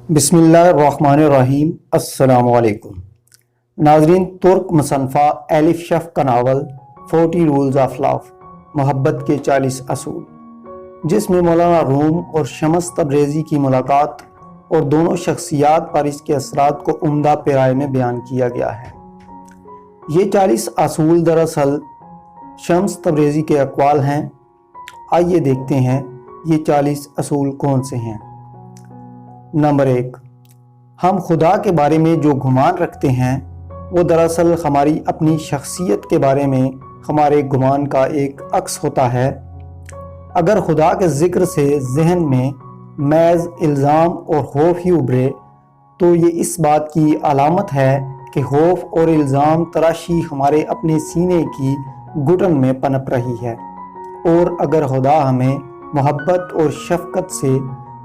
بسم اللہ الرحمن الرحیم۔ السلام علیکم ناظرین، ترک مصنفہ ایلف شف کا ناول 40 رولز آف لو، محبت کے 40 اصول، جس میں مولانا روم اور شمس تبریزی کی ملاقات اور دونوں شخصیات پر اس کے اثرات کو عمدہ پیرائے میں بیان کیا گیا ہے۔ یہ 40 اصول دراصل شمس تبریزی کے اقوال ہیں۔ آئیے دیکھتے ہیں یہ 40 اصول کون سے ہیں۔ نمبر 1، ہم خدا کے بارے میں جو گمان رکھتے ہیں وہ دراصل ہماری اپنی شخصیت کے بارے میں ہمارے گمان کا ایک عکس ہوتا ہے۔ اگر خدا کے ذکر سے ذہن میں محض الزام اور خوف ہی ابھرے تو یہ اس بات کی علامت ہے کہ خوف اور الزام تراشی ہمارے اپنے سینے کی گھٹن میں پنپ رہی ہے، اور اگر خدا ہمیں محبت اور شفقت سے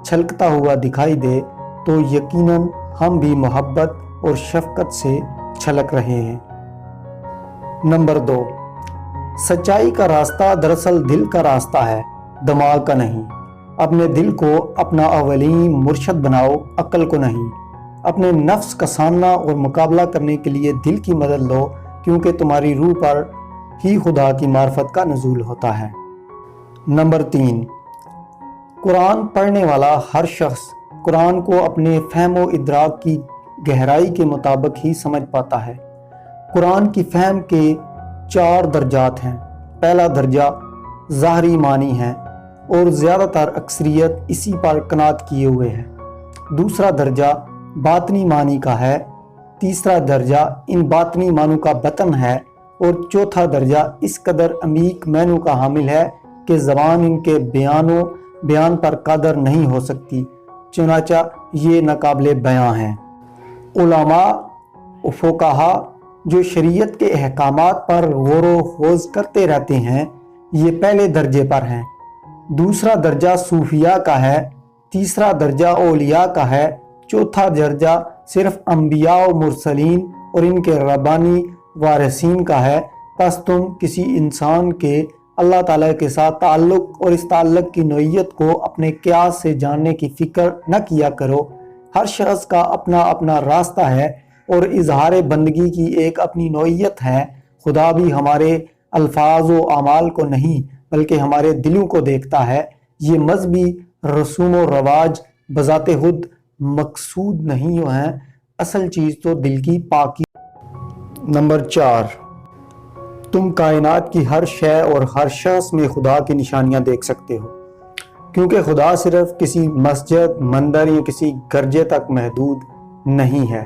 چھلکتا ہوا دکھائی دے تو یقیناً ہم بھی محبت اور شفقت سے چھلک رہے ہیں۔ نمبر 2، سچائی کا راستہ دراصل دل کا راستہ ہے، دماغ کا نہیں۔ اپنے دل کو اپنا اولین مرشد بناؤ، عقل کو نہیں۔ اپنے نفس کا سامنا اور مقابلہ کرنے کے لیے دل کی مدد لو، کیونکہ تمہاری روح پر ہی خدا کی معرفت کا نزول ہوتا ہے۔ نمبر 3، قرآن پڑھنے والا ہر شخص قرآن کو اپنے فہم و ادراک کی گہرائی کے مطابق ہی سمجھ پاتا ہے۔ قرآن کی فہم کے 4 درجات ہیں۔ پہلا درجہ ظاہری معنی ہے اور زیادہ تر اکثریت اسی پر قناعت کیے ہوئے ہے۔ دوسرا درجہ باطنی معنی کا ہے۔ تیسرا درجہ ان باطنی معنوں کا بطن ہے، اور چوتھا درجہ اس قدر عمیق معنوں کا حامل ہے کہ زبان ان کے بیان پر قادر نہیں ہو سکتی، چنانچہ یہ ناقابل بیان ہیں۔ علماء و فقہا جو شریعت کے احکامات پر غور و خوض کرتے رہتے ہیں، یہ پہلے درجے پر ہیں۔ دوسرا درجہ صوفیاء کا ہے، تیسرا درجہ اولیاء کا ہے، چوتھا درجہ صرف انبیاء و مرسلین اور ان کے ربانی وارثین کا ہے۔ پس تم کسی انسان کے اللہ تعالیٰ کے ساتھ تعلق اور اس تعلق کی نوعیت کو اپنے قیاس سے جاننے کی فکر نہ کیا کرو۔ ہر شخص کا اپنا اپنا راستہ ہے اور اظہار بندگی کی ایک اپنی نوعیت ہے۔ خدا بھی ہمارے الفاظ و اعمال کو نہیں بلکہ ہمارے دلوں کو دیکھتا ہے۔ یہ مذہبی رسوم و رواج بذات خود مقصود نہیں ہیں، اصل چیز تو دل کی پاکی۔ نمبر 4، تم کائنات کی ہر شے اور ہر شخص میں خدا کی نشانیاں دیکھ سکتے ہو، کیونکہ خدا صرف کسی مسجد، مندر یا کسی گرجے تک محدود نہیں ہے۔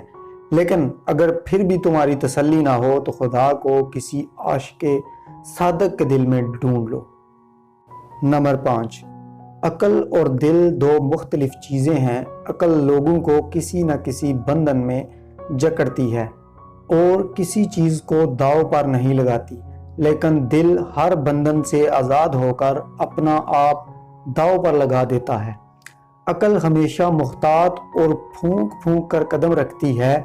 لیکن اگر پھر بھی تمہاری تسلی نہ ہو تو خدا کو کسی عاشق صادق کے دل میں ڈھونڈ لو۔ نمبر 5، عقل اور دل 2 مختلف چیزیں ہیں۔ عقل لوگوں کو کسی نہ کسی بندھن میں جکڑتی ہے اور کسی چیز کو داؤ پر نہیں لگاتی، لیکن دل ہر بندھن سے آزاد ہو کر اپنا آپ داؤ پر لگا دیتا ہے۔ عقل ہمیشہ محتاط اور پھونک پھونک کر قدم رکھتی ہے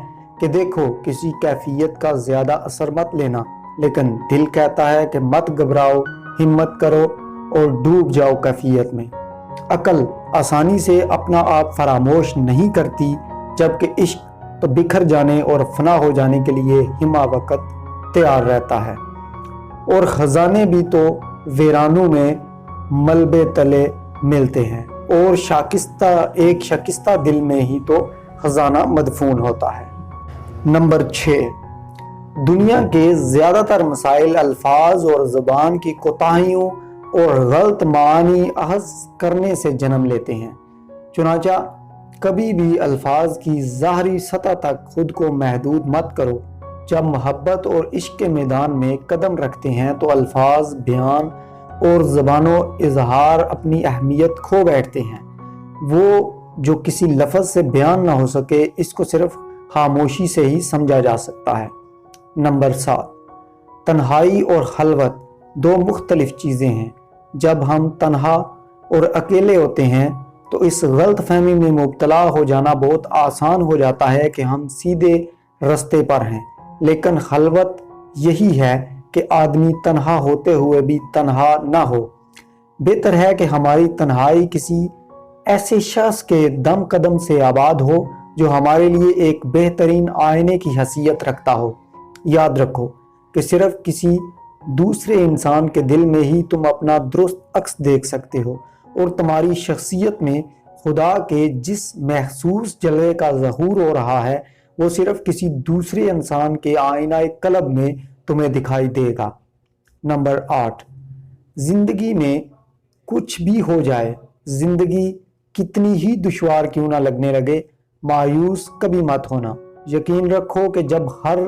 کہ دیکھو کسی کیفیت کا زیادہ اثر مت لینا، لیکن دل کہتا ہے کہ مت گھبراؤ، ہمت کرو اور ڈوب جاؤ کیفیت میں۔ عقل آسانی سے اپنا آپ فراموش نہیں کرتی، جبکہ عشق تو بکھر جانے اور فنا ہو جانے کے لیے ہمہ وقت تیار رہتا ہے، اور خزانے بھی تو ویرانوں میں ملبے تلے ملتے ہیں، اور ایک شکستہ دل میں ہی تو خزانہ مدفون ہوتا ہے۔ نمبر 6، دنیا کے زیادہ تر مسائل الفاظ اور زبان کی کوتاہیوں اور غلط معنی اخذ کرنے سے جنم لیتے ہیں۔ چنانچہ کبھی بھی الفاظ کی ظاہری سطح تک خود کو محدود مت کرو۔ جب محبت اور عشق کے میدان میں قدم رکھتے ہیں تو الفاظ، بیان اور زبان و اظہار اپنی اہمیت کھو بیٹھتے ہیں۔ وہ جو کسی لفظ سے بیان نہ ہو سکے، اس کو صرف خاموشی سے ہی سمجھا جا سکتا ہے۔ نمبر 7، تنہائی اور خلوت 2 مختلف چیزیں ہیں۔ جب ہم تنہا اور اکیلے ہوتے ہیں تو اس غلط فہمی میں مبتلا ہو جانا بہت آسان ہو جاتا ہے کہ ہم سیدھے رستے پر ہیں، لیکن خلوت یہی ہے کہ آدمی تنہا ہوتے ہوئے بھی تنہا نہ ہو۔ بہتر ہے کہ ہماری تنہائی کسی ایسے شخص کے دم قدم سے آباد ہو جو ہمارے لیے ایک بہترین آئینے کی حیثیت رکھتا ہو۔ یاد رکھو کہ صرف کسی دوسرے انسان کے دل میں ہی تم اپنا درست عکس دیکھ سکتے ہو، اور تمہاری شخصیت میں خدا کے جس محسوس جلوے کا ظہور ہو رہا ہے وہ صرف کسی دوسرے انسان کے آئینہ قلب میں تمہیں دکھائی دے گا۔ نمبر 8، زندگی میں کچھ بھی ہو جائے، زندگی کتنی ہی دشوار کیوں نہ لگنے لگے، مایوس کبھی مت ہونا۔ یقین رکھو کہ جب ہر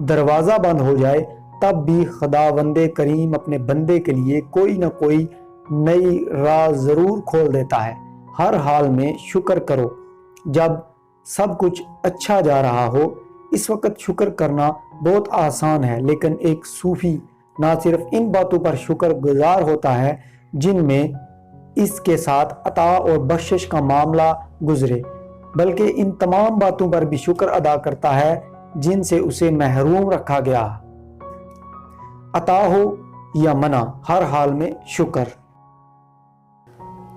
دروازہ بند ہو جائے تب بھی خداوند کریم اپنے بندے کے لیے کوئی نہ کوئی نئی راہ ضرور کھول دیتا ہے۔ ہر حال میں شکر کرو۔ جب سب کچھ اچھا جا رہا ہو اس وقت شکر کرنا بہت آسان ہے، لیکن ایک صوفی نہ صرف ان باتوں پر شکر گزار ہوتا ہے جن میں اس کے ساتھ عطا اور بخشش کا معاملہ گزرے، بلکہ ان تمام باتوں پر بھی شکر ادا کرتا ہے جن سے اسے محروم رکھا گیا، عطا ہو یا منع، ہر حال میں شکر۔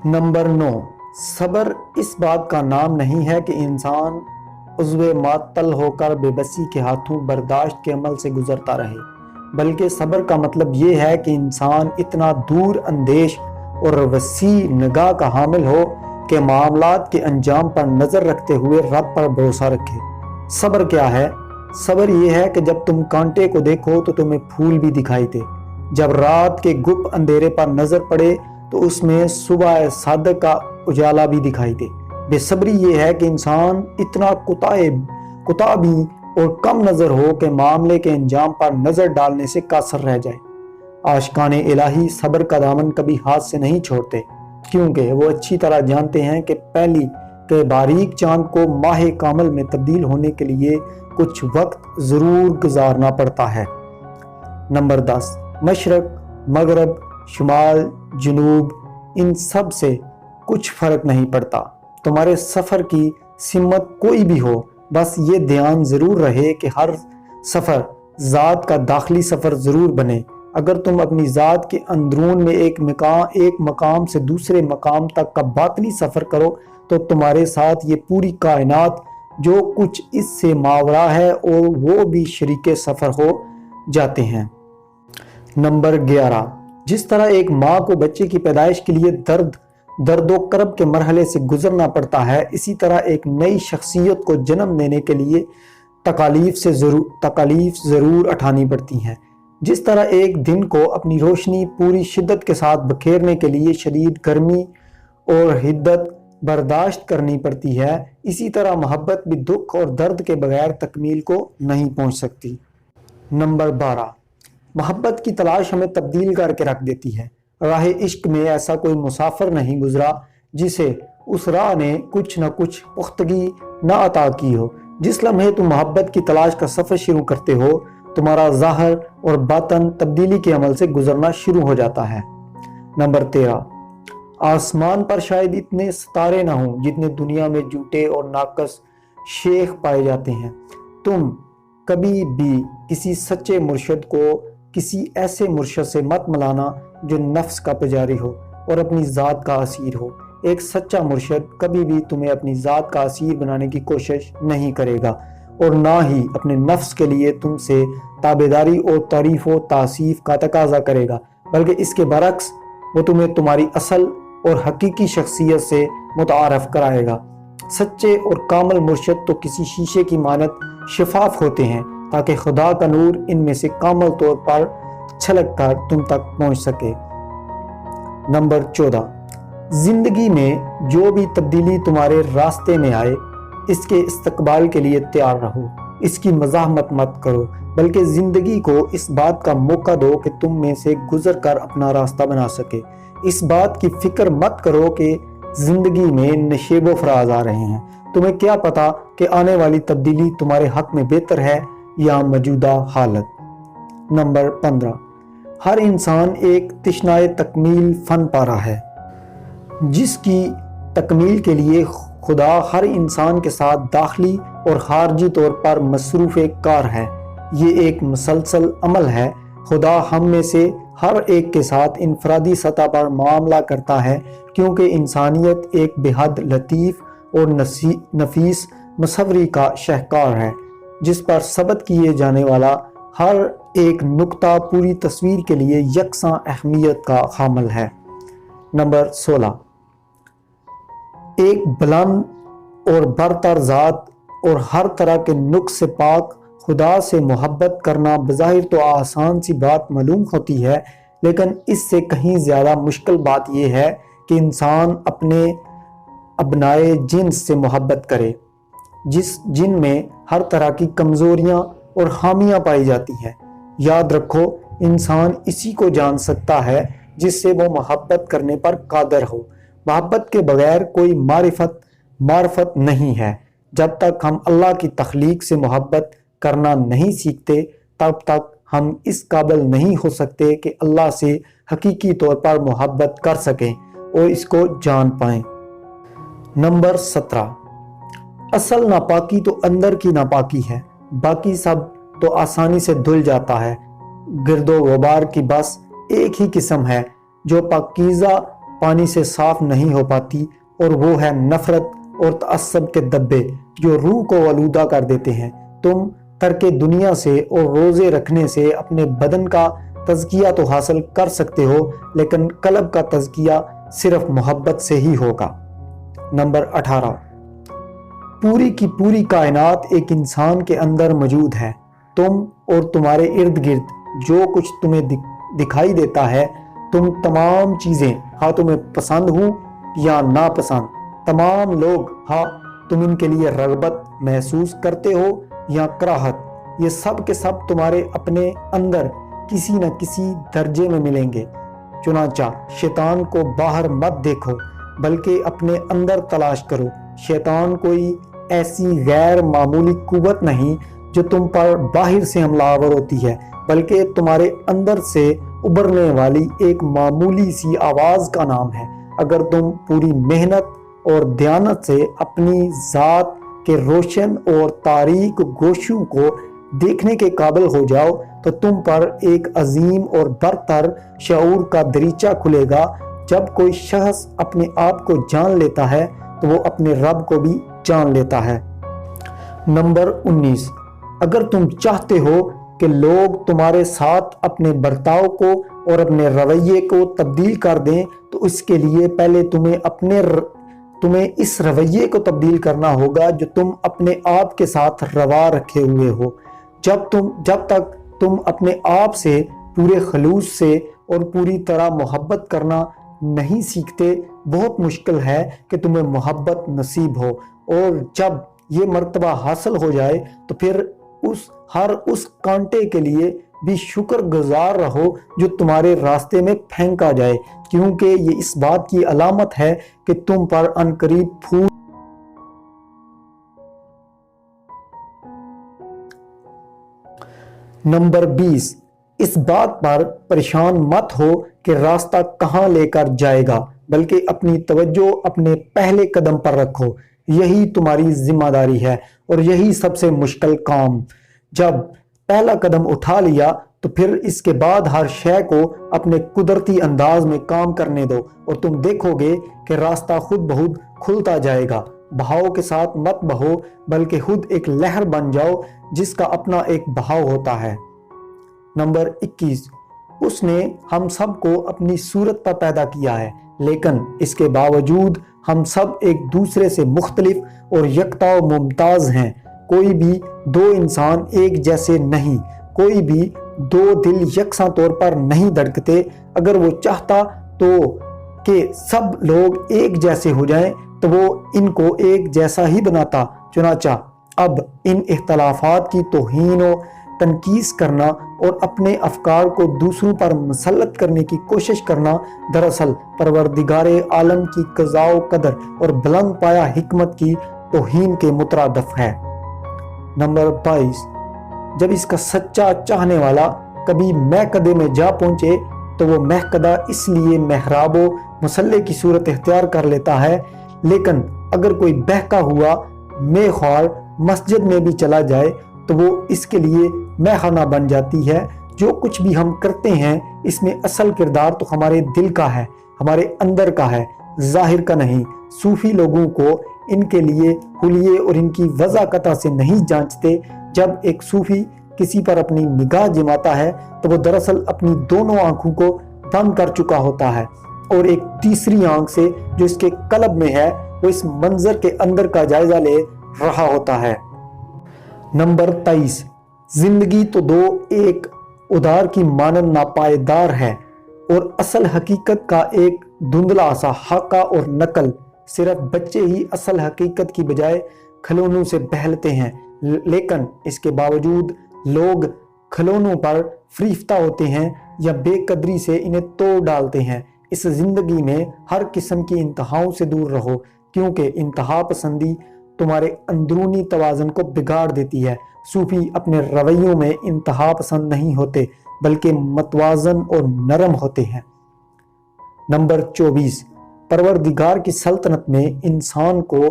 نمبر 9، صبر اس بات کا نام نہیں ہے کہ انسان عضو معطل ہو کر بے بسی کے ہاتھوں برداشت کے عمل سے گزرتا رہے، بلکہ صبر کا مطلب یہ ہے کہ انسان اتنا دور اندیش اور وسیع نگاہ کا حامل ہو کہ معاملات کے انجام پر نظر رکھتے ہوئے رب پر بھروسہ رکھے۔ صبر کیا ہے؟ صبر یہ ہے کہ جب تم کانٹے کو دیکھو تو تمہیں پھول بھی دکھائی دے، جب رات کے گپ اندھیرے پر نظر پڑے تو اس میں صبح صادق کا اجالا بھی دکھائی دے۔ بے صبری یہ ہے کہ انسان اتنا کتابی اور کم نظر ہو کہ معاملے کے انجام پر نظر ڈالنے سے قاصر رہ جائے۔ عاشقان الہی صبر کا دامن کبھی ہاتھ سے نہیں چھوڑتے، کیونکہ وہ اچھی طرح جانتے ہیں کہ پہلی کہ باریک چاند کو ماہ کامل میں تبدیل ہونے کے لیے کچھ وقت ضرور گزارنا پڑتا ہے۔ نمبر 10، مشرق، مغرب، شمال، جنوب، ان سب سے کچھ فرق نہیں پڑتا۔ تمہارے سفر کی سمت کوئی بھی ہو، بس یہ دھیان ضرور رہے کہ ہر سفر ذات کا داخلی سفر ضرور بنے۔ اگر تم اپنی ذات کے اندرون میں ایک مقام سے دوسرے مقام تک کا باطنی سفر کرو تو تمہارے ساتھ یہ پوری کائنات جو کچھ اس سے ماورا ہے اور وہ بھی شریک سفر ہو جاتے ہیں۔ نمبر 11، جس طرح ایک ماں کو بچے کی پیدائش کے لیے درد و کرب کے مرحلے سے گزرنا پڑتا ہے، اسی طرح ایک نئی شخصیت کو جنم دینے کے لیے تکالیف ضرور اٹھانی پڑتی ہیں۔ جس طرح ایک دن کو اپنی روشنی پوری شدت کے ساتھ بکھیرنے کے لیے شدید گرمی اور حدت برداشت کرنی پڑتی ہے، اسی طرح محبت بھی دکھ اور درد کے بغیر تکمیل کو نہیں پہنچ سکتی۔ نمبر 12، محبت کی تلاش ہمیں تبدیل کر کے رکھ دیتی ہے۔ راہ عشق میں ایسا کوئی مسافر نہیں گزرا جسے اس راہ نے کچھ نہ کچھ پختگی نہ عطا کی ہو۔ جس لمحے تم محبت کی تلاش کا سفر شروع کرتے ہو تمہارا ظاہر اور باطن تبدیلی کے عمل سے گزرنا شروع ہو جاتا ہے۔ نمبر 13، آسمان پر شاید اتنے ستارے نہ ہوں جتنے دنیا میں جھوٹے اور ناقص شیخ پائے جاتے ہیں۔ تم کبھی بھی کسی سچے مرشد کو کسی ایسے مرشد سے مت ملانا جو نفس کا پجاری ہو اور اپنی ذات کا اسیر ہو۔ ایک سچا مرشد کبھی بھی تمہیں اپنی ذات کا اسیر بنانے کی کوشش نہیں کرے گا اور نہ ہی اپنے نفس کے لیے تم سے تابعداری اور تعریف و تعصیف کا تقاضا کرے گا، بلکہ اس کے برعکس وہ تمہیں تمہاری اصل اور حقیقی شخصیت سے متعارف کرائے گا۔ سچے اور کامل مرشد تو کسی شیشے کی مانند شفاف ہوتے ہیں تاکہ خدا کا نور ان میں سے کامل طور پر چھلک کر تم تک پہنچ سکے۔ نمبر 14، زندگی میں جو بھی تبدیلی تمہارے راستے میں آئے اس کے استقبال کے لیے تیار رہو۔ اس کی مزاحمت مت کرو، بلکہ زندگی کو اس بات کا موقع دو کہ تم میں سے گزر کر اپنا راستہ بنا سکے۔ اس بات کی فکر مت کرو کہ زندگی میں نشیب و فراز آ رہے ہیں۔ تمہیں کیا پتا کہ آنے والی تبدیلی تمہارے حق میں بہتر ہے یا موجودہ حالت۔ نمبر 15، ہر انسان ایک تشنائے تکمیل فن پارہ ہے، جس کی تکمیل کے لیے خدا ہر انسان کے ساتھ داخلی اور خارجی طور پر مصروف کار ہے۔ یہ ایک مسلسل عمل ہے۔ خدا ہم میں سے ہر ایک کے ساتھ انفرادی سطح پر معاملہ کرتا ہے کیونکہ انسانیت ایک بے حد لطیف اور نفیس مصوری کا شاہکار ہے جس پر ثبت کیے جانے والا ہر ایک نقطہ پوری تصویر کے لیے یکساں اہمیت کا حامل ہے۔ نمبر 16، ایک بلند اور برتر ذات اور ہر طرح کے نقص سے پاک خدا سے محبت کرنا بظاہر تو آسان سی بات معلوم ہوتی ہے، لیکن اس سے کہیں زیادہ مشکل بات یہ ہے کہ انسان اپنے ابنائے جنس سے محبت کرے، جن میں ہر طرح کی کمزوریاں اور خامیاں پائی جاتی ہیں۔ یاد رکھو، انسان اسی کو جان سکتا ہے جس سے وہ محبت کرنے پر قادر ہو۔ محبت کے بغیر کوئی معرفت نہیں ہے۔ جب تک ہم اللہ کی تخلیق سے محبت کرنا نہیں سیکھتے، تب تک ہم اس قابل نہیں ہو سکتے کہ اللہ سے حقیقی طور پر محبت کر سکیں اور اس کو جان پائیں۔ نمبر 17، اصل ناپاکی تو اندر کی ناپاکی ہے، باقی سب تو آسانی سے دھل جاتا ہے۔ گرد و غبار کی بس ایک ہی قسم ہے جو پاکیزہ پانی سے صاف نہیں ہو پاتی، اور وہ ہے نفرت اور تعصب کے دبے جو روح کو آلودہ کر دیتے ہیں۔ تم ترک دنیا سے اور روزے رکھنے سے اپنے بدن کا تزکیہ تو حاصل کر سکتے ہو، لیکن قلب کا تزکیہ صرف محبت سے ہی ہوگا۔ نمبر 18، پوری کی پوری کائنات ایک انسان کے اندر موجود ہے۔ تم اور تمہارے ارد گرد جو کچھ تمہیں دکھائی دیتا ہے، تم تمام چیزیں، ہاں تمہیں پسند ہوں یا ناپسند، تمام لوگ، ہاں تم ان کے لیے رغبت محسوس کرتے ہو یا کراہت، یہ سب کے سب تمہارے اپنے اندر کسی نہ کسی درجے میں ملیں گے۔ چنانچہ شیطان کو باہر مت دیکھو بلکہ اپنے اندر تلاش کرو۔ شیطان کوئی ایسی غیر معمولی قوت نہیں جو تم پر باہر سے حملہ آور ہوتی ہے، بلکہ تمہارے اندر سے ابھرنے والی ایک معمولی سی آواز کا نام ہے۔ اگر تم پوری محنت اور دیانت سے اپنی ذات کے روشن اور تاریک گوشوں کو دیکھنے کے قابل ہو جاؤ تو تم پر ایک عظیم اور برتر شعور کا دریچہ کھلے گا۔ جب کوئی شخص اپنے آپ کو جان لیتا ہے تو وہ اپنے رب کو بھی جان لیتا ہے۔ نمبر 19، اگر تم چاہتے ہو کہ لوگ تمہارے ساتھ اپنے برتاؤ کو اور اپنے رویے کو تبدیل کر دیں تو اس کے لیے پہلے تمہیں اس رویے کو تبدیل کرنا ہوگا جو تم اپنے آپ کے ساتھ روا رکھے ہوئے ہو۔ جب تک تم اپنے آپ سے پورے خلوص سے اور پوری طرح محبت کرنا نہیں سیکھتے، بہت مشکل ہے کہ تمہیں محبت نصیب ہو، اور جب یہ مرتبہ حاصل ہو جائے تو پھر ہر اس کانٹے کے لیے بھی شکر گزار رہو جو تمہارے راستے میں پھینکا جائے، کیونکہ یہ اس بات کی علامت ہے کہ تم پر عنقریب پھول۔ نمبر 20، اس بات پر پریشان مت ہو کہ راستہ کہاں لے کر جائے گا، بلکہ اپنی توجہ اپنے پہلے قدم پر رکھو۔ یہی تمہاری ذمہ داری ہے اور یہی سب سے مشکل کام۔ جب پہلا قدم اٹھا لیا تو پھر اس کے بعد ہر شے کو اپنے قدرتی انداز میں کام کرنے دو اور تم دیکھو گے کہ راستہ خود بخود کھلتا جائے گا۔ بہاؤ کے ساتھ مت بہو بلکہ خود ایک لہر بن جاؤ جس کا اپنا ایک بہاؤ ہوتا ہے۔ نمبر 21، اس نے ہم سب کو اپنی صورت پر پیدا کیا ہے، لیکن اس کے باوجود ہم سب ایک دوسرے سے مختلف اور یکتا و ممتاز ہیں۔ کوئی بھی دو انسان ایک جیسے نہیں، کوئی بھی دو دل یکساں طور پر نہیں دھڑکتے۔ اگر وہ چاہتا تو کہ سب لوگ ایک جیسے ہو جائیں تو وہ ان کو ایک جیسا ہی بناتا۔ چنانچہ اب ان اختلافات کی توہین و تنقیص کرنا اور اپنے افکار کو دوسروں پر مسلط کرنے کی کوشش کرنا دراصل پروردگار عالم کی قضاء و قدر اور بلند پایہ حکمت کی توہین کے مترادف ہے۔ نمبر 22، جب اس کا سچا چاہنے والا کبھی مہکدے میں جا پہنچے تو وہ مہکدہ اس لیے محراب و مصلی کی صورت اختیار کر لیتا ہے، لیکن اگر کوئی بہکا ہوا مے خوار مسجد میں بھی چلا جائے تو وہ اس کے لیے مے خانہ بن جاتی ہے۔ جو کچھ بھی ہم کرتے ہیں اس میں اصل کردار تو ہمارے دل کا ہے، ہمارے اندر کا ہے۔ ظاہر کا نہیں۔ صوفی لوگوں کو ان کے لیے حلیے اور ان کی وضاحت سے نہیں جانچتے۔ جب ایک صوفی کسی پر اپنی نگاہ جماتا ہے تو وہ دراصل اپنی دونوں آنکھوں کو بند کر چکا ہوتا ہے، اور ایک تیسری آنکھ سے جو اس کے قلب میں ہے وہ اس منظر کے اندر کا جائزہ لے رہا ہوتا ہے۔ نمبر 23، زندگی تو دو ایک ادار کی مانند ناپائیدار ہے، اور اصل حقیقت کا ایک دھندلا سا حقہ اور نقل۔ صرف بچے ہی اصل حقیقت کی بجائے کھلونوں سے بہلتے ہیں، لیکن اس کے باوجود لوگ کھلونوں پر فریفتہ ہوتے ہیں یا بے قدری سے انہیں توڑ ڈالتے ہیں۔ اس زندگی میں ہر قسم کی انتہاؤں سے دور رہو، کیونکہ انتہا پسندی تمہارے اندرونی توازن کو بگاڑ دیتی ہے۔ صوفی اپنے رویوں میں انتہا پسند نہیں ہوتے بلکہ متوازن اور نرم ہوتے ہیں۔ نمبر 24، پروردگار کی سلطنت میں انسان کو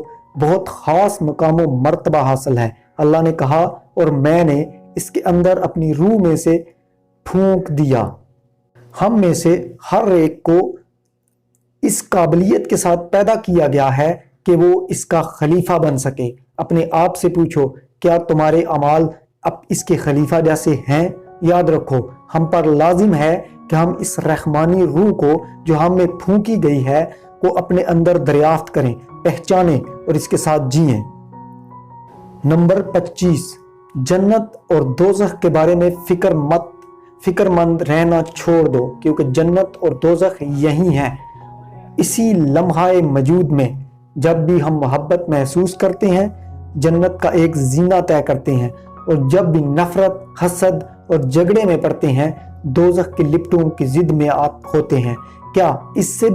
بہت خاص مقام و مرتبہ حاصل ہے۔ اللہ نے کہا، اور میں نے اس کے اندر اپنی روح میں سے پھونک دیا۔ ہم میں سے ہر ایک کو اس قابلیت کے ساتھ پیدا کیا گیا ہے کہ وہ اس کا خلیفہ بن سکے۔ اپنے آپ سے پوچھو، کیا تمہارے اعمال اب اس کے خلیفہ جیسے ہیں؟ یاد رکھو، ہم پر لازم ہے کہ ہم اس رحمانی روح کو جو ہم میں پھونکی گئی ہے کو اپنے اندر دریافت کریں، پہچانیں اور اس کے ساتھ جئیں۔ نمبر 25، جنت اور دوزخ کے بارے میں فکر مند رہنا چھوڑ دو، کیونکہ جنت اور دوزخ یہی ہیں، اسی لمحہ موجود میں۔ جب بھی ہم محبت محسوس کرتے ہیں جنت کا ایک زینہ طے کرتے ہیں، اور جب بھی نفرت، حسد اور جھگڑے میں پڑتے ہیں دوزخ کی لپٹوں کی ضد میں ہوتے ہیں۔ کیا اس سے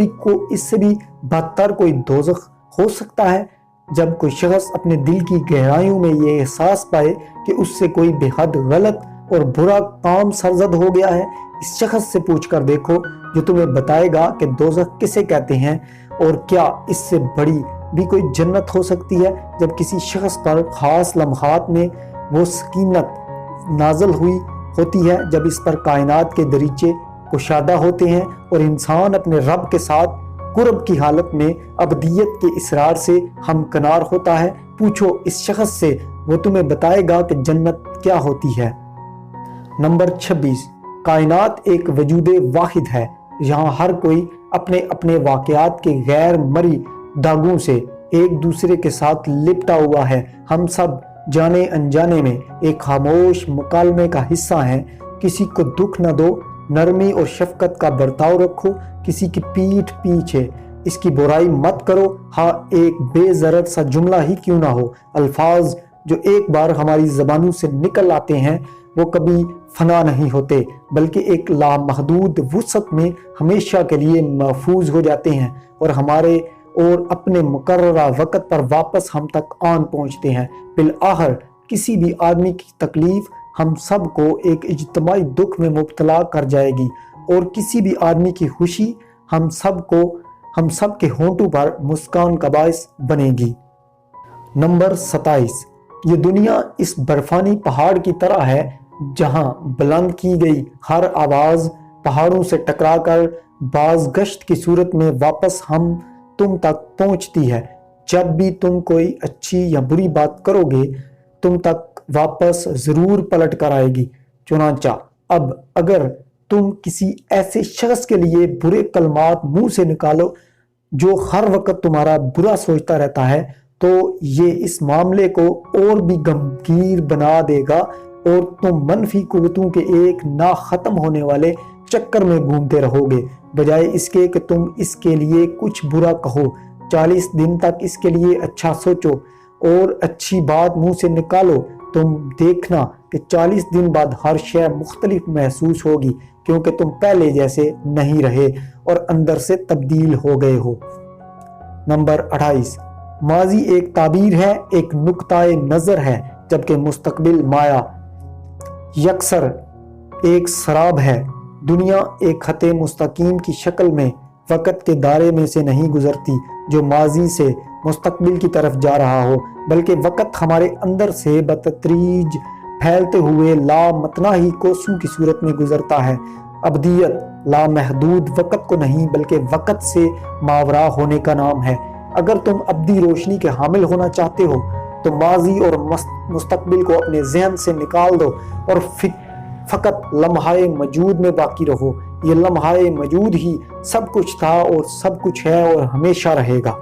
بھی بدتر کوئی دوزخ ہو سکتا ہے؟ جب کوئی شخص اپنے دل کی گہرائیوں میں یہ احساس پائے کہ اس سے کوئی بے حد غلط اور برا کام سرزد ہو گیا ہے، اس شخص سے پوچھ کر دیکھو جو تمہیں بتائے گا کہ دوزخ کسے کہتے ہیں، اور کیا اس سے بڑی بھی کوئی جنت ہو سکتی ہے۔ جب کسی شخص پر خاص لمحات میں وہ سکینت نازل ہوتی ہے جب اس پر کائنات کے دریچے کشادہ ہوتے ہیں اور انسان اپنے رب کے ساتھ قرب کی حالت میں ابدیت کے اصرار سے ہمکنار ہوتا ہے، پوچھو اس شخص سے، وہ تمہیں بتائے گا کہ جنت کیا ہوتی ہے۔ نمبر 26، کائنات ایک وجود واحد ہے، یہاں ہر کوئی اپنے اپنے واقعات کے غیر مری داغوں سے ایک دوسرے کے ساتھ لپٹا ہوا ہے۔ ہم سب جانے انجانے میں ایک خاموش مکالمے کا حصہ ہیں۔ کسی کو دکھ نہ دو، نرمی اور شفقت کا برتاؤ رکھو، کسی کی پیٹھ پیچھے اس کی برائی مت کرو، ہاں ایک بے ضرر سا جملہ ہی کیوں نہ ہو۔ الفاظ جو ایک بار ہماری زبانوں سے نکل آتے ہیں وہ کبھی فنا نہیں ہوتے بلکہ ایک لامحدود وسعت میں ہمیشہ کے لیے محفوظ ہو جاتے ہیں، اور اپنے مقررہ وقت پر واپس ہم تک آن پہنچتے ہیں۔ بالآخر کسی بھی آدمی کی تکلیف ہم سب کو ایک اجتماعی دکھ میں مبتلا کر جائے گی، اور کسی بھی آدمی کی خوشی ہم سب کے ہونٹوں پر مسکان کا باعث بنے گی۔ نمبر 27، یہ دنیا اس برفانی پہاڑ کی طرح ہے جہاں بلند کی گئی ہر آواز پہاڑوں سے ٹکرا کر بازگشت کی صورت میں واپس تم تک پہنچتی ہے۔ جب بھی تم کوئی اچھی یا بری بات کرو گے تم تک واپس ضرور پلٹ کر آئے گی۔ چنانچہ اب اگر تم کسی ایسے شخص کے لیے برے کلمات منہ سے نکالو جو ہر وقت تمہارا برا سوچتا رہتا ہے تو یہ اس معاملے کو اور بھی گمگیر بنا دے گا، اور تم منفی قوتوں کے ایک نہ ختم ہونے والے چکر میں گھومتے رہو گے، بجائے اس کے کہ تم اس کے لیے کچھ برا کہو۔ 40 دن تک اس کے لیے اچھا سوچو اور اچھی بات منہ سے نکالو، تم دیکھنا کہ 40 دن بعد ہر شے مختلف محسوس ہوگی، کیونکہ تم پہلے جیسے نہیں رہے اور اندر سے تبدیل ہو گئے ہو۔ نمبر 28، ماضی ایک تعبیر ہے، ایک نقطہ نظر ہے، جبکہ مستقبل مایا یکسر ایک سراب ہے۔ دنیا ایک خط مستقیم کی شکل میں وقت کے دائرے میں سے نہیں گزرتی جو ماضی سے مستقبل کی طرف جا رہا ہو، بلکہ وقت ہمارے اندر سے بتدریج پھیلتے ہوئے لامتناہی کوسوں کی صورت میں گزرتا ہے۔ ابدیت لامحدود وقت کو نہیں بلکہ وقت سے ماورا ہونے کا نام ہے۔ اگر تم ابدی روشنی کے حامل ہونا چاہتے ہو تو ماضی اور مستقبل کو اپنے ذہن سے نکال دو اور فقط لمحہ موجود میں باقی رہو۔ یہ لمحہ موجود ہی سب کچھ تھا اور سب کچھ ہے اور ہمیشہ رہے گا۔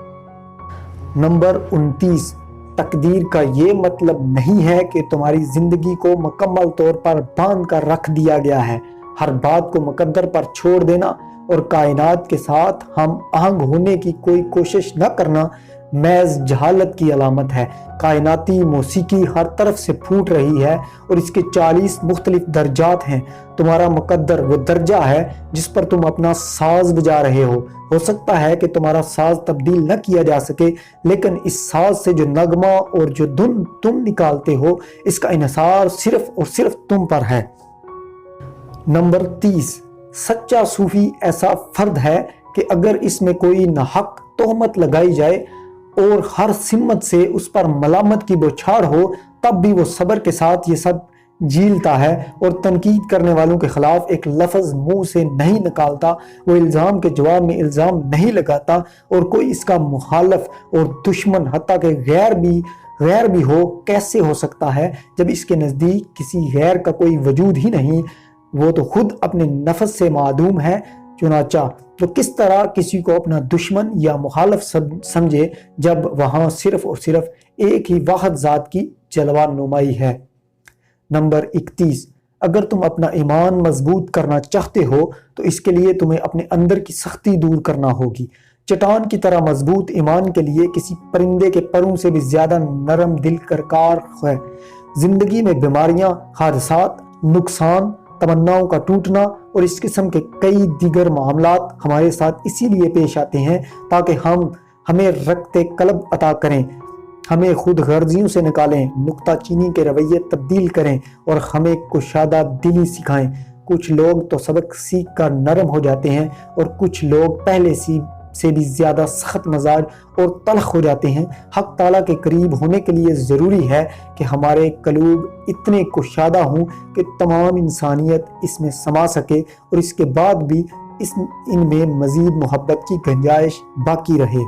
نمبر 29، تقدیر کا یہ مطلب نہیں ہے کہ تمہاری زندگی کو مکمل طور پر باندھ کر رکھ دیا گیا ہے۔ ہر بات کو مقدر پر چھوڑ دینا اور کائنات کے ساتھ ہم آہنگ ہونے کی کوئی کوشش نہ کرنا محض جہالت کی علامت ہے۔ کائناتی موسیقی ہر طرف سے پھوٹ رہی ہے اور اس کے 40 مختلف درجات ہیں۔ تمہارا مقدر وہ درجہ ہے جس پر تم اپنا ساز بجا رہے ہو۔ ہو سکتا ہے کہ تمہارا ساز تبدیل نہ کیا جا سکے، لیکن اس ساز سے جو نغمہ اور جو دھن تم نکالتے ہو اس کا انحصار صرف اور صرف تم پر ہے۔ نمبر 30، سچا صوفی ایسا فرد ہے کہ اگر اس میں کوئی ناحق تہمت لگائی جائے اور ہر سمت سے اس پر ملامت کی بوچھاڑ ہو تب بھی وہ صبر کے ساتھ یہ سب جھیلتا ہے اور تنقید کرنے والوں کے خلاف ایک لفظ منہ سے نہیں نکالتا۔ وہ الزام کے جواب میں الزام نہیں لگاتا اور کوئی اس کا مخالف اور دشمن حتیٰ کہ غیر بھی ہو کیسے ہو سکتا ہے جب اس کے نزدیک کسی غیر کا کوئی وجود ہی نہیں؟ وہ تو خود اپنے نفس سے معدوم ہے۔ چنانچہ وہ کس طرح کسی کو اپنا دشمن یا مخالف سمجھے جب وہاں صرف اور صرف ایک ہی واحد ذات کی جلوہ نمائی ہے۔ نمبر 31، اگر تم اپنا ایمان مضبوط کرنا چاہتے ہو تو اس کے لیے تمہیں اپنے اندر کی سختی دور کرنا ہوگی۔ چٹان کی طرح مضبوط ایمان کے لیے کسی پرندے کے پروں سے بھی زیادہ نرم دل کرکار ہے۔ زندگی میں بیماریاں، حادثات، نقصان، تمناؤں کا ٹوٹنا اور اس قسم کے کئی دیگر معاملات ہمارے ساتھ اسی لیے پیش آتے ہیں تاکہ ہمیں رکت قلب عطا کریں، ہمیں خود غرضیوں سے نکالیں، نکتہ چینی کے رویے تبدیل کریں اور ہمیں کشادہ دلی سکھائیں۔ کچھ لوگ تو سبق سیکھ کر نرم ہو جاتے ہیں اور کچھ لوگ پہلے سے بھی زیادہ سخت مزاج اور تلخ ہو جاتے ہیں۔ حق تعالیٰ کے قریب ہونے کے لیے ضروری ہے کہ ہمارے قلوب اتنے کشادہ ہوں کہ تمام انسانیت اس میں سما سکے اور اس کے بعد بھی ان میں مزید محبت کی گنجائش باقی رہے۔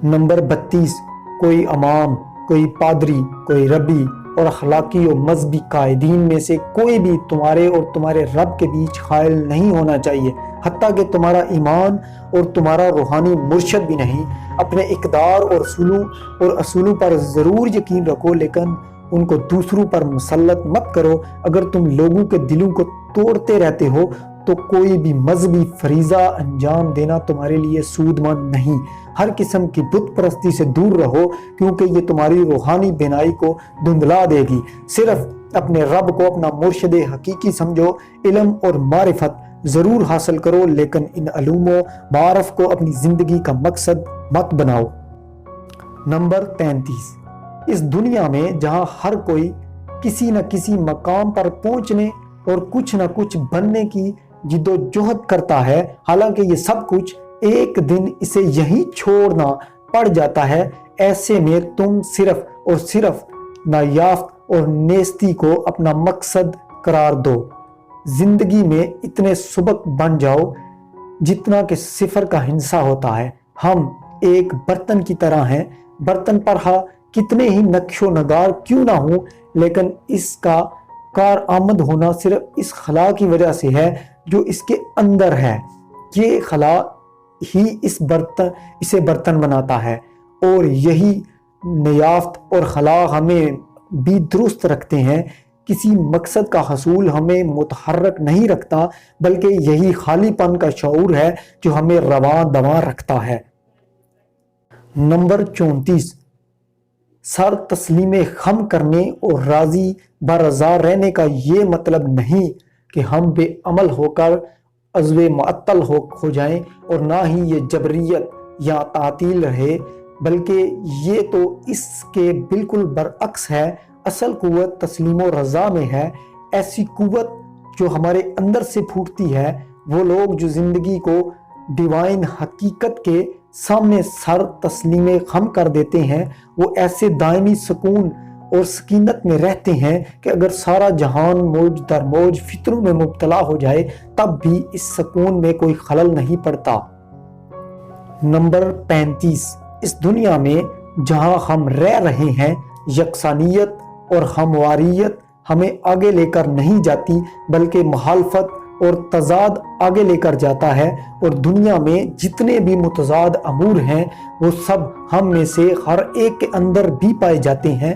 نمبر 32، کوئی امام، کوئی پادری، کوئی ربی اور اخلاقی و مذہبی قائدین میں سے کوئی بھی تمہارے اور تمہارے رب کے بیچ حائل نہیں ہونا چاہیے، حتیٰ کہ تمہارا ایمان اور تمہارا روحانی مرشد بھی نہیں۔ اپنے اقدار اور اصولوں پر ضرور یقین رکھو، لیکن ان کو دوسروں پر مسلط مت کرو۔ اگر تم لوگوں کے دلوں کو توڑتے رہتے ہو تو کوئی بھی مذہبی فریضہ انجام دینا تمہارے لیے سود مند نہیں۔ ہر قسم کی بت پرستی سے دور رہو کیونکہ یہ تمہاری روحانی بینائی کو دھندلا دے گی۔ صرف اپنے رب کو اپنا مرشد حقیقی سمجھو۔ علم اور معرفت ضرور حاصل کرو، لیکن ان علوم و معارف کو اپنی زندگی کا مقصد مت بناؤ۔ نمبر 33، اس دنیا میں جہاں ہر کوئی کسی نہ کسی مقام پر پہنچنے اور کچھ نہ کچھ بننے کی جد و جہد کرتا ہے، حالانکہ یہ سب کچھ ایک دن اسے یہیں چھوڑنا پڑ جاتا ہے، ایسے میں تم صرف اور صرف نایافت اور نیستی کو اپنا مقصد قرار دو۔ زندگی میں اتنے سبک بن جاؤ جتنا کہ صفر کا ہندسہ ہوتا ہے۔ ہم ایک برتن کی طرح ہیں، برتن پر کتنے ہی نقش و نگار کیوں نہ ہوں، لیکن اس کا کارآمد ہونا صرف اس خلا کی وجہ سے ہے جو اس کے اندر ہے۔ یہ خلا ہی اسے برتن بناتا ہے، اور یہی نیافت اور خلا ہمیں بھی درست رکھتے ہیں۔ کسی مقصد کا حصول ہمیں متحرک نہیں رکھتا، بلکہ یہی خالی پن کا شعور ہے جو ہمیں رواں دواں رکھتا ہے۔ نمبر 34، سر تسلیم خم کرنے اور راضی برضا رہنے کا یہ مطلب نہیں کہ ہم بے عمل ہو کر عضو معطل ہو جائیں، اور نہ ہی یہ جبریت یا تعطیل رہے، بلکہ یہ تو اس کے بالکل برعکس ہے۔ اصل قوت تسلیم و رضا میں ہے، ایسی قوت جو ہمارے اندر سے پھوٹتی ہے۔ وہ لوگ جو زندگی کو ڈیوائن حقیقت کے سامنے سر تسلیم خم کر دیتے ہیں، وہ ایسے دائمی سکون اور سکینت میں رہتے ہیں کہ اگر سارا جہان موج در موج فطروں میں مبتلا ہو جائے تب بھی اس سکون میں کوئی خلل نہیں پڑتا۔ نمبر 35، اس دنیا میں جہاں ہم رہ رہے ہیں یکسانیت اور ہمواریت ہمیں آگے لے کر نہیں جاتی بلکہ مخالفت اور تضاد آگے لے کر جاتا ہے، اور دنیا میں جتنے بھی متضاد امور ہیں وہ سب ہم میں سے ہر ایک کے اندر بھی پائے جاتے ہیں۔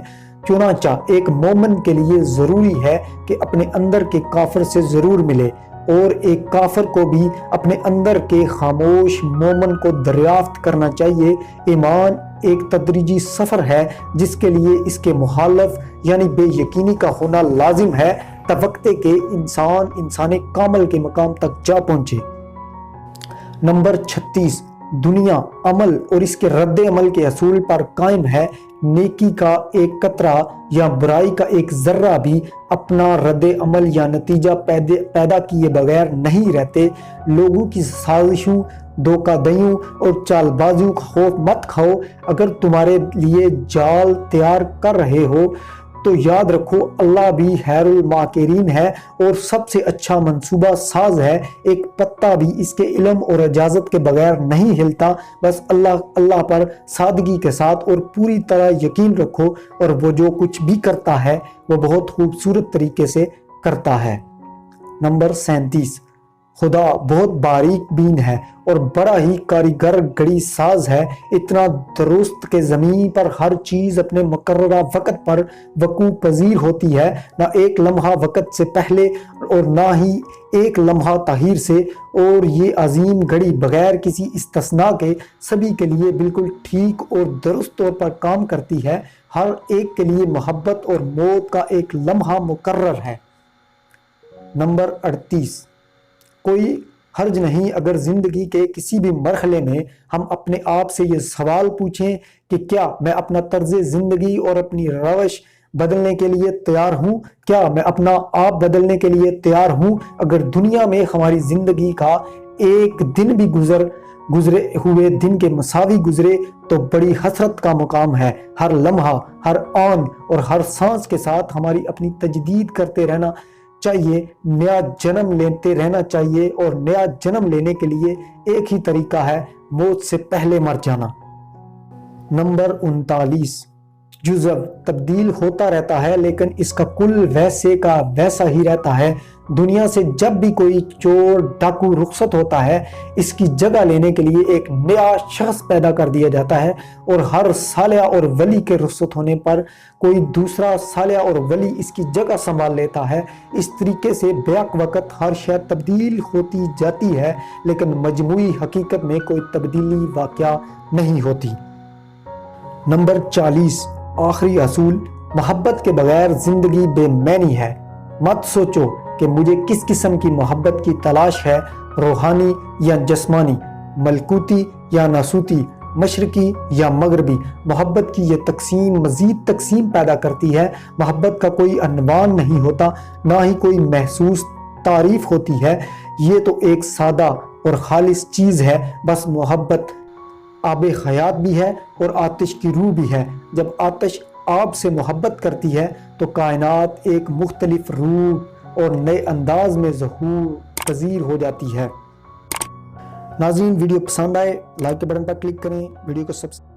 چنانچہ ایک مومن کے لیے ضروری ہے کہ اپنے اندر کے کافر سے ضرور ملے، اور ایک کافر کو بھی اپنے اندر کے خاموش مومن کو دریافت کرنا چاہیے۔ ایمان ایک تدریجی سفر ہے جس کے لیے اس کے مخالف یعنی بے یقینی کا ہونا لازم ہے توقع کہ انسان کامل کے مقام تک جا پہنچے۔ نمبر 36، دنیا عمل اور اس کے رد عمل کے اصول پر قائم ہے۔ نیکی کا ایک قطرہ یا برائی کا ایک ذرہ بھی اپنا رد عمل یا نتیجہ پیدا کیے بغیر نہیں رہتے۔ لوگوں کی سازشوں، دھوکہ دہیوں اور چال بازیوں کا خوف مت کھاؤ۔ اگر تمہارے لیے جال تیار کر رہے ہو تو یاد رکھو اللہ بھی خیر الماکرین ہے اور سب سے اچھا منصوبہ ساز ہے۔ ایک پتا بھی اس کے علم اور اجازت کے بغیر نہیں ہلتا۔ بس اللہ پر سادگی کے ساتھ اور پوری طرح یقین رکھو، اور وہ جو کچھ بھی کرتا ہے وہ بہت خوبصورت طریقے سے کرتا ہے۔ نمبر 37، خدا بہت باریک بین ہے اور بڑا ہی کاریگر گڑی ساز ہے، اتنا درست کہ زمین پر ہر چیز اپنے مقررہ وقت پر وقوع پذیر ہوتی ہے، نہ ایک لمحہ وقت سے پہلے اور نہ ہی ایک لمحہ تاخیر سے، اور یہ عظیم گھڑی بغیر کسی استثناء کے سبھی کے لیے بالکل ٹھیک اور درست طور پر کام کرتی ہے۔ ہر ایک کے لیے محبت اور موت کا ایک لمحہ مقرر ہے۔ نمبر 38، کوئی حرج نہیں اگر زندگی کے کسی بھی مرحلے میں ہم اپنے آپ سے یہ سوال پوچھیں کہ کیا میں اپنا طرز زندگی اور اپنی روش بدلنے کے لیے تیار ہوں؟ کیا میں اپنا آپ بدلنے کے لیے تیار ہوں؟ اگر دنیا میں ہماری زندگی کا ایک دن بھی گزرے ہوئے دن کے مساوی گزرے تو بڑی حسرت کا مقام ہے۔ ہر لمحہ، ہر آن اور ہر سانس کے ساتھ ہماری اپنی تجدید کرتے رہنا چاہیے، نیا جنم لیتے رہنا چاہیے، اور نیا جنم لینے کے لیے ایک ہی طریقہ ہے، موت سے پہلے مر جانا۔ نمبر 39، جزو تبدیل ہوتا رہتا ہے لیکن اس کا کل ویسے کا ویسا ہی رہتا ہے۔ دنیا سے جب بھی کوئی چور ڈاکو رخصت ہوتا ہے اس کی جگہ لینے کے لیے ایک نیا شخص پیدا کر دیا جاتا ہے، اور ہر سالہ اور ولی کے رخصت ہونے پر کوئی دوسرا سالہ اور ولی اس کی جگہ سنبھال لیتا ہے۔ اس طریقے سے بیک وقت ہر شے تبدیل ہوتی جاتی ہے لیکن مجموعی حقیقت میں کوئی تبدیلی واقع نہیں ہوتی۔ نمبر 40، آخری اصول، محبت کے بغیر زندگی بے معنی ہے۔ مت سوچو کہ مجھے کس قسم کی محبت کی تلاش ہے، روحانی یا جسمانی، ملکوتی یا ناسوتی، مشرقی یا مغربی۔ محبت کی یہ تقسیم مزید تقسیم پیدا کرتی ہے۔ محبت کا کوئی عنوان نہیں ہوتا، نہ ہی کوئی محسوس تعریف ہوتی ہے، یہ تو ایک سادہ اور خالص چیز ہے۔ بس محبت آب حیات بھی ہے اور آتش کی روح بھی ہے۔ جب آتش آب سے محبت کرتی ہے تو کائنات ایک مختلف روح اور نئے انداز میں ظہور پذیر ہو جاتی ہے۔ ناظرین، ویڈیو پسند آئے لائک کے بٹن پر کلک کریں، ویڈیو کو سبسکرائب